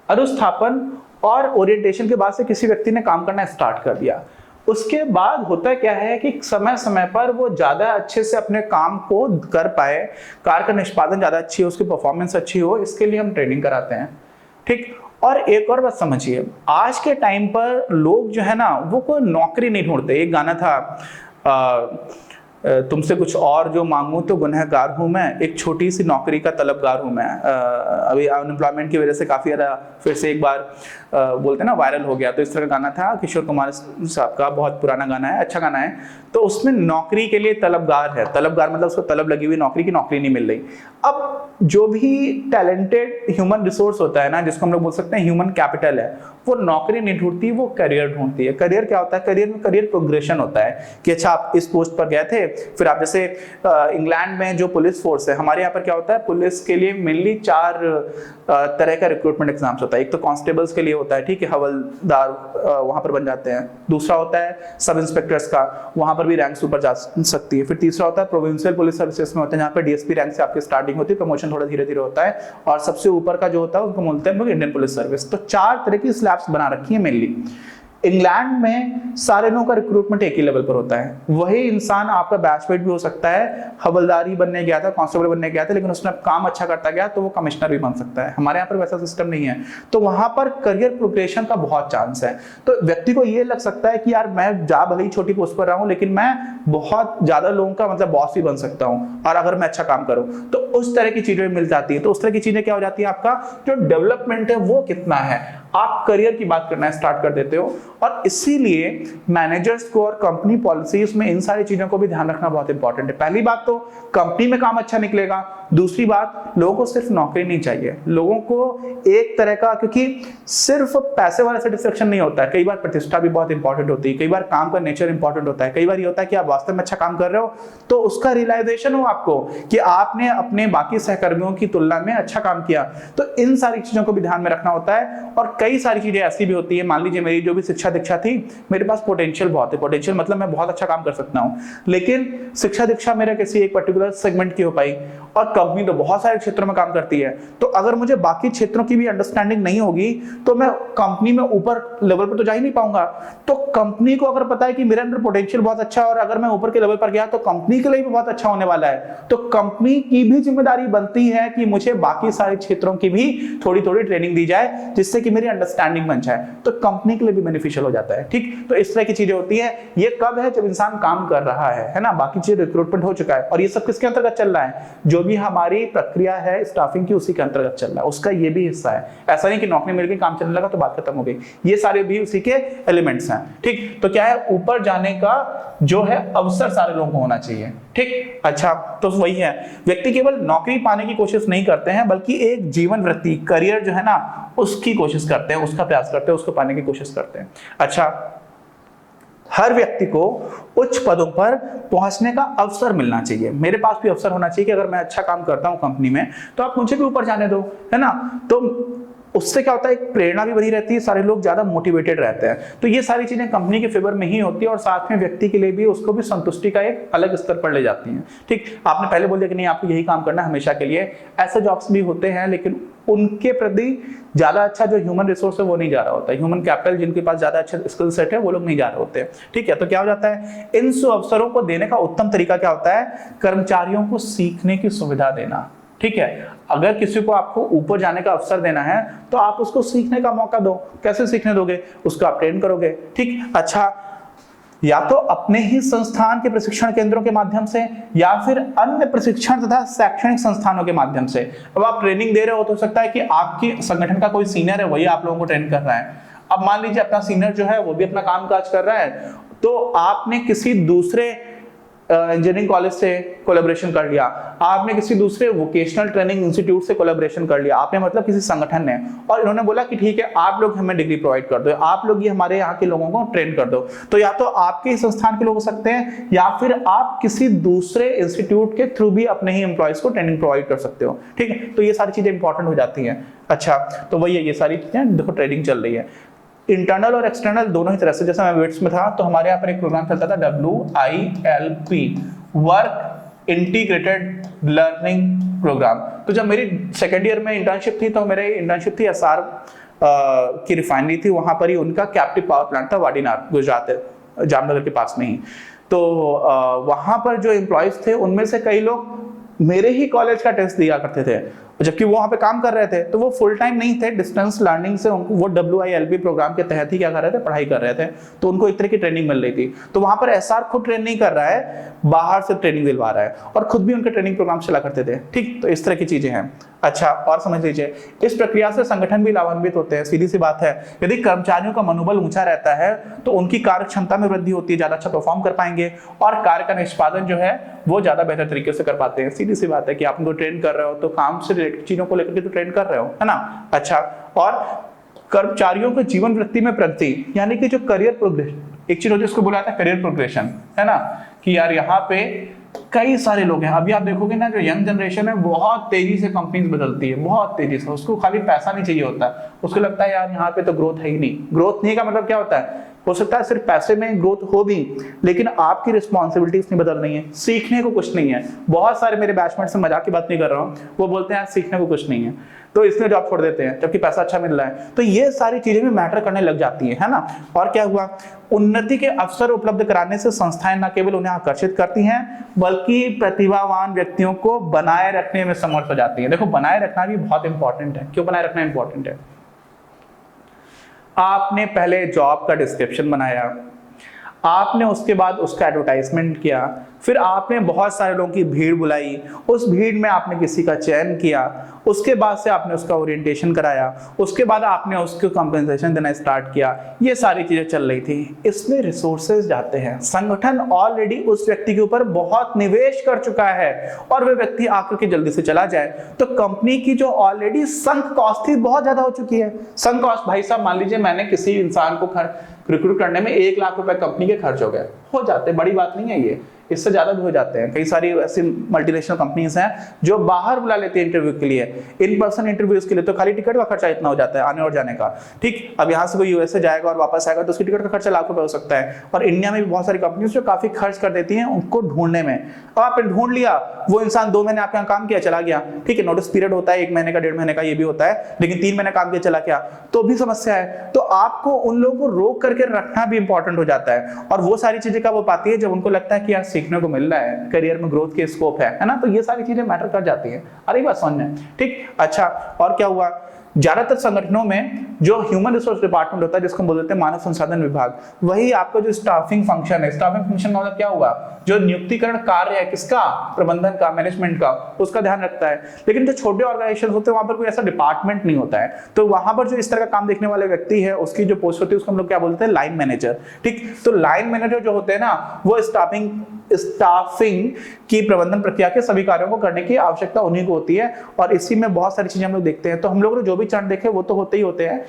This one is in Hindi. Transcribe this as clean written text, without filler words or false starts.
अनुस्थापन और ओरिएंटेशन के बाद से किसी व्यक्ति ने काम करना स्टार्ट कर दिया। उसके बाद होता क्या है कि समय समय पर वो ज्यादा अच्छे से अपने काम को कर पाए, कार्य का निष्पादन ज्यादा अच्छी हो, उसकी परफॉर्मेंस अच्छी हो, इसके लिए हम ट्रेनिंग कराते हैं। ठीक। और एक और बात समझिए, आज के टाइम पर लोग जो है ना वो कोई नौकरी नहीं ढूंढते। एक गाना था तुमसे कुछ और जो मांगू तो गुनहगार हूं मैं, एक छोटी सी नौकरी का तलबगार हूं मैं। अभी अनएम्प्लॉयमेंट की वजह से काफी ज्यादा फिर से एक बार बोलते हैं ना वायरल हो गया। तो इस तरह का गाना था, किशोर कुमार साहब का, बहुत पुराना गाना है, अच्छा गाना है। तो उसमें नौकरी के लिए तलबगार है, तलबगार मतलब उसको तलब लगी हुई नौकरी की, नौकरी नहीं मिल रही। अब जो भी टैलेंटेड ह्यूमन रिसोर्स होता है ना, जिसको हम लोग बोल सकते हैं ह्यूमन कैपिटल है, वो नौकरी नहीं ढूंढती, वो करियर ढूंढती है। करियर क्या होता है? करियर में करियर प्रोग्रेशन होता है कि अच्छा आप इस पोस्ट पर गए थे, फिर आप जैसे इंग्लैंड में जो पुलिस फोर्स है, हमारे यहाँ पर क्या होता है, पुलिस के लिए मेनली 4 तरह का रिक्रूटमेंट एग्जाम्स होता है। एक तो कांस्टेबल्स के लिए होता है, ठीक है, हवलदार वहां पर बन जाते हैं। दूसरा होता है सब इंस्पेक्टर्स का, वहां पर भी रैंक्स ऊपर जा सकती है। फिर तीसरा होता है प्रोविंशियल पुलिस सर्विसेज में होता है, जहाँ पे डीएसपी रैंक से आपकी स्टार्टिंग होती है, प्रमोशन थोड़ा धीरे धीरे होता है। और सबसे ऊपर का जो होता है उसको बोलते हैं इंडियन पुलिस सर्विस। तो 4 तरह की स्लैब्स बना रखी है मेनली। इंग्लैंड में सारे लोगों का रिक्रूटमेंट एक ही लेवल पर होता है। वही इंसान आपका बैचमेट भी हो सकता है, हवलदारी बनने गया था, कांस्टेबल बनने गया था, लेकिन उसने काम अच्छा करता गया तो वो कमिश्नर भी बन सकता है। हमारे यहाँ पर वैसा सिस्टम नहीं है। तो वहां पर करियर प्रोग्रेशन का बहुत चांस है। तो व्यक्ति को ये लग सकता है कि यार मैं जा भले ही छोटी पोस्ट पर रहा हूं, लेकिन मैं बहुत ज्यादा लोगों का मतलब बॉस भी बन सकता हूं, और अगर मैं अच्छा काम करूं तो उस तरह की चीजें मिल जाती है। तो उस तरह की चीजें क्या हो जाती है, आपका जो डेवलपमेंट है वो कितना है, आप करियर की बात करना स्टार्ट कर देते हो। और इसीलिए मैनेजर्स को और कंपनी पॉलिसीज में इन सारी चीजों को भी ध्यान रखना बहुत इंपॉर्टेंट है। पहली बात तो कंपनी में काम अच्छा निकलेगा। दूसरी बात, लोगों को सिर्फ नौकरी नहीं चाहिए, लोगों को एक तरह का, क्योंकि सिर्फ पैसे वाला सेटिस्फेक्शन नहीं होता है, कई बार प्रतिष्ठा भी बहुत इंपॉर्टेंट होती है, कई बार काम का नेचर इंपॉर्टेंट होता है, कई बार ये होता है कि आप वास्तव में अच्छा काम कर रहे हो तो उसका रियलाइजेशन हो आपको कि आपने अपने बाकी सहकर्मियों की तुलना में अच्छा काम किया। तो इन सारी चीजों को भी ध्यान में रखना होता है। और कई सारी चीजें ऐसी भी होती है, मान लीजिए मेरी जो भी शिक्षा दीक्षा थी, मेरे पास पोटेंशियल बहुत है, पोटेंशियल मतलब मैं बहुत अच्छा काम कर सकता हूं, लेकिन शिक्षा दीक्षा मेरा किसी एक पर्टिकुलर सेगमेंट की हो पाई, और कंपनी तो बहुत सारे क्षेत्रों में काम करती है। तो अगर मुझे बाकी क्षेत्रों की भी अंडरस्टैंडिंग नहीं होगी तो मैं कंपनी में ऊपर लेवल पर तो जा ही नहीं पाऊंगा। तो कंपनी को अगर पता है कि मेरे अंदर पोटेंशियल बहुत अच्छा है और अगर मैं ऊपर के लेवल पर गया तो कंपनी के लिए भी बहुत अच्छा होने वाला है, तो कंपनी की भी जिम्मेदारी बनती है कि मुझे बाकी सारे क्षेत्रों की भी थोड़ी थोड़ी ट्रेनिंग दी जाए, जिससे कि मेरी अंडरस्टैंडिंग बन जाए, तो कंपनी के लिए भी बेनिफिशियल हो जाता है। ठीक, तो इस तरह की चीजें होती है। ये कब है? जब इंसान काम कर रहा है ना, बाकी चीज रिक्रूटमेंट हो चुका है, और ये सब किसके अंतर्गत चल रहा है? जो भी हमारी प्रक्रिया है स्टाफिंग की, उसी के अंतर्गत चल रहा है, उसका ये भी हिस्सा है। ऐसा नहीं कि नौकरी मिल गई, काम चलने लगा तो बात खत्म हो गई, ये सारे भी उसी के एलिमेंट्स हैं। ठीक, तो क्या है, ऊपर जाने का जो है अवसर सारे लोगों को होना चाहिए। ठीक, अच्छा, तो वही है, व्यक्ति केवल नौकरी पाने की कोशिश नहीं करते हैं, बल्कि एक जीवन वृत्ति, करियर जो है ना, उसकी कोशिश करते हैं, उसका प्रयास करते हैं, उसको पाने की कोशिश करते हैं। अच्छा, हर व्यक्ति को उच्च पदों पर पहुंचने का अवसर मिलना चाहिए। मेरे पास भी अवसर होना चाहिए कि अगर मैं अच्छा काम करता हूं कंपनी में तो आप मुझे भी ऊपर जाने दो, है ना। तो उससे क्या होता है, एक प्रेरणा भी बनी रहती है, सारे लोग ज्यादा मोटिवेटेड रहते हैं। तो ये सारी चीजें कंपनी के फेवर में ही होती है, और साथ में व्यक्ति के लिए भी, उसको भी संतुष्टि का एक अलग स्तर पर ले जाती हैं। ठीक, आपने पहले बोल दिया कि नहीं आपको यही काम करना है हमेशा के लिए, ऐसे जॉब्स भी होते हैं, लेकिन उनके प्रति ज्यादा अच्छा जो ह्यूमन रिसोर्स है वो नहीं जा रहा होता है, ह्यूमन कैपिटल जिनके पास ज्यादा अच्छा स्किल सेट है वो लोग नहीं जा रहे होते हैं। ठीक है, तो क्या हो जाता है, इन अवसरों को देने का उत्तम तरीका क्या होता है, कर्मचारियों को सीखने की सुविधा देना। ठीक है, अगर किसी को आपको ऊपर जाने का अवसर देना है तो आप उसको सीखने का मौका दो। कैसे सीखने दोगे? उसको आप ट्रेन करोगे। ठीक, अच्छा, या तो अपने ही संस्थान के प्रशिक्षण केंद्रों के माध्यम से, या फिर अन्य प्रशिक्षण तथा शैक्षणिक संस्थानों के माध्यम से। अब आप ट्रेनिंग दे रहे हो तो सकता है कि आपके संगठन का कोई सीनियर है, वही आप लोगों को ट्रेन कर रहा है। अब मान लीजिए अपना सीनियर जो है वो भी अपना काम काज कर रहा है, तो आपने किसी दूसरे इंजीनियरिंग कॉलेज से कोलैबोरेशन कर लिया, आपने किसी दूसरे वोकेशनल ट्रेनिंग इंस्टीट्यूट से कोलैबोरेशन कर लिया, आपने मतलब किसी संगठन ने, और इन्होंने बोला कि ठीक है आप लोग हमें डिग्री प्रोवाइड कर दो, आप लोग ये हमारे यहाँ के लोगों को ट्रेन कर दो। तो या तो आपके ही संस्थान के लोग हो सकते हैं, या फिर आप किसी दूसरे इंस्टीट्यूट के थ्रू भी अपने ही एम्प्लॉयज को ट्रेनिंग प्रोवाइड कर सकते हो। ठीक है, तो ये सारी चीजें इंपॉर्टेंट हो जाती हैं। अच्छा, तो वही है, ये सारी चीजें देखो ट्रेनिंग चल रही है, इंटरनल और एक्सटर्नल दोनों ही तरह से। जैसे मैं वेट्स में था तो हमारे यहाँ पर एक प्रोग्राम चलता था WILP, work integrated learning program. तो जब मेरी सेकेंड ईयर में इंटर्नशिप थी तो मेरी इंटर्नशिप थी SR की रिफाइनरी थी, वहां पर ही उनका कैप्टिव पावर प्लांट था, वाडीनार गुजरात जामनगर के पास में ही। तो वहां पर जो एम्प्लॉयज थे उनमें से कई लोग मेरे ही कॉलेज का टेस्ट दिया करते थे, जबकि वो वहाँ पे काम कर रहे थे। तो वो फुल टाइम नहीं थे, डिस्टेंस लर्निंग से उनको वो WILP प्रोग्राम के तहत ही क्या कर रहे थे, पढ़ाई कर रहे थे। तो उनको एक तरह की ट्रेनिंग मिल रही थी। तो वहाँ पर SR खुद ट्रेन नहीं कर रहा है, बाहर से ट्रेनिंग दिलवा रहा है, और खुद भी उनके ट्रेनिंग प्रोग्राम चला करते थे। ठीक, तो इस तरह की चीजें हैं। अच्छा, और समझ लीजिए, इस प्रक्रिया से संगठन भी लाभान्वित होते हैं। सीधी सी बात है, यदि कर्मचारियों का मनोबल ऊंचा रहता है तो उनकी कार्य क्षमता में वृद्धि होती है, ज्यादा अच्छा परफॉर्म कर पाएंगे और कार्य का निष्पादन जो है वो ज्यादा बेहतर तरीके से कर पाते हैं। सीधी सी बात है कि आप उनको ट्रेन कर रहे हो तो काम से रिलेटेड चीजों को लेकर के तो ट्रेन कर रहे हो, है ना। अच्छा, और कर्मचारियों के जीवन वृत्ति में प्रगति, यानी कि जो करियर प्रोग्रेशन, एक चीज होती है उसको बोला जाता है करियर प्रोग्रेशन, है ना, कि यार यहाँ पे कई सारे लोग हैं। अभी आप देखोगे ना, जो यंग जनरेशन है बहुत तेजी से कंपनीज बदलती है, बहुत तेजी से। उसको खाली पैसा नहीं चाहिए होता है, उसको लगता है यार यहाँ पे तो ग्रोथ है ही नहीं। ग्रोथ नहीं का मतलब क्या होता है, हो सकता है सिर्फ पैसे में ग्रोथ हो भी, लेकिन आपकी रिस्पॉन्सिबिलिटीज नहीं बदल रही है, सीखने को कुछ नहीं है। बहुत सारे मेरे बैचमेट से, मजाक की बात नहीं कर रहा हूँ, वो बोलते हैं यार सीखने को कुछ नहीं है, तो इसलिए जॉब छोड़ देते हैं, जबकि पैसा अच्छा मिल रहा है। तो ये सारी चीजें भी मैटर करने लग जाती है ना। और क्या हुआ, उन्नति के अवसर उपलब्ध कराने से संस्थाएं न केवल उन्हें आकर्षित करती हैं, बल्कि प्रतिभावान व्यक्तियों को बनाए रखने में समर्थ हो जाती है। देखो, बनाए रखना भी बहुत इंपॉर्टेंट है। क्यों बनाए रखना इंपॉर्टेंट है? आपने पहले जॉब का डिस्क्रिप्शन बनाया, आपने उसके बाद उसका एडवर्टाइजमेंट किया, फिर आपने बहुत सारे लोगों की भीड़ बुलाई, उस भीड़ में आपने किसी का चयन किया, उसके बाद से आपने उसका ओरिएंटेशन कराया, उसके बाद आपने उसको कंपनसेशन देना स्टार्ट किया। ये सारी चीजें चल रही थी, इसमें रिसोर्सेज जाते हैं। संगठन ऑलरेडी उस व्यक्ति के ऊपर बहुत निवेश कर चुका है और वह व्यक्ति आकर के जल्दी से चला जाए तो कंपनी की जो ऑलरेडी संक कॉस्ट थी बहुत ज्यादा हो चुकी है। संक कॉस्ट, भाई साहब मान लीजिए मैंने किसी इंसान को रिक्रूट करने में 1 लाख रुपए कंपनी के खर्च हो गए, हो जाते, बड़ी बात नहीं है ये, इससे ज्यादा भी हो जाते हैं। कई सारी ऐसी मल्टीनेशनल कंपनीज हैं जो बाहर बुला लेती है इंटरव्यू के लिए, इन पर्सन इंटरव्यूज के लिए, तो खाली टिकट का खर्चा इतना हो जाता है आने और जाने का। ठीक, अब यहाँ से कोई USA जाएगा और वापस आएगा तो उसकी टिकट का खर्चा लाख रुपए हो सकता है। और इंडिया में भी बहुत सारी कंपनीज जो काफी खर्च कर देती हैं उनको ढूंढने में। अब आपने ढूंढ लिया, वो इंसान 2 महीने आपके यहाँ काम किया, चला गया, ठीक है, नोटिस पीरियड होता है 1 महीने का, 1.5 महीने का, ये भी होता है, लेकिन 3 महीने काम किया, चला गया, तो भी समस्या है। तो आपको उन लोगों को रोक करके रखना भी इंपॉर्टेंट हो जाता है। और वो सारी चीजें कब हो पाती है, जब उनको लगता है कि यार सीखने को मिल रहा है, करियर में ग्रोथ के स्कोप है ना। तो ये सारी चीजें मैटर कर जाती है। अरे बात समझ में, ठीक। अच्छा, और क्या हुआ, ज्यादातर संगठनों में जो ह्यूमन रिसोर्स डिपार्टमेंट होता है, जिसको बोलते हैं मानव संसाधन विभाग, वही आपका जो स्टाफिंग फंक्शन है, स्टाफिंग फंक्शन का मतलब क्या हुआ, जो नियुक्तिकरण कार्य है किसका, प्रबंधन का, मैनेजमेंट का, उसका ध्यान रखता है। लेकिन जो छोटे ऑर्गेनाइजेशन होते हैं वहां पर कोई ऐसा डिपार्टमेंट नहीं होता है, तो वहां पर जो इस तरह का काम देखने वाले व्यक्ति है, उसकी जो पोस्ट होती है उसको हम लोग क्या बोलते हैं, लाइन मैनेजर। ठीक, तो लाइन मैनेजर जो होते हैं ना, वो स्टाफिंग की प्रबंधन प्रक्रिया के सभी कार्यों को करने की आवश्यकता उन्हीं को होती है। और इसी में बहुत सारी चीजें हम लोग देखते हैं। तो हम लोग ने जो भी चरण देखे वो तो होते ही होते हैं।